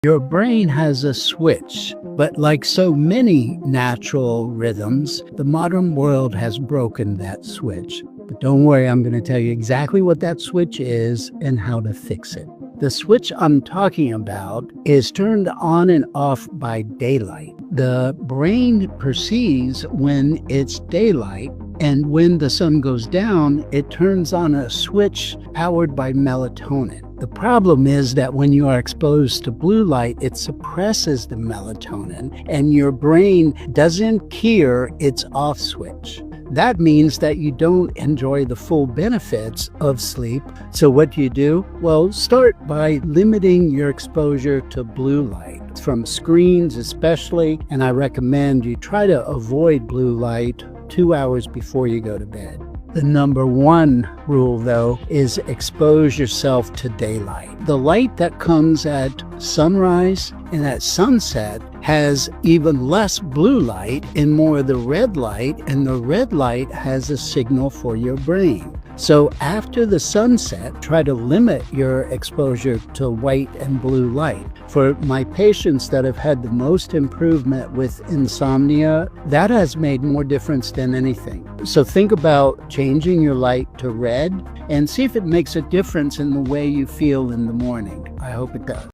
Your brain has a switch, but like so many natural rhythms, the modern world has broken that switch. But don't worry, I'm going to tell you exactly what that switch is and how to fix it. The switch I'm talking about is turned on and off by daylight. The brain perceives when it's daylight, and when the sun goes down, it turns on a switch powered by melatonin. The problem is that when you are exposed to blue light, it suppresses the melatonin, and your brain doesn't hear its off switch. That means that you don't enjoy the full benefits of sleep. So what do you do? Well, start by limiting your exposure to blue light, from screens especially, and I recommend you try to avoid blue light 2 hours before you go to bed. The number one rule, though, is expose yourself to daylight. The light that comes at sunrise and at sunset has even less blue light and more of the red light, and the red light has a signal for your brain. So after the sunset, try to limit your exposure to white and blue light. For my patients that have had the most improvement with insomnia, that has made more difference than anything. So think about changing your light to red and see if it makes a difference in the way you feel in the morning. I hope it does.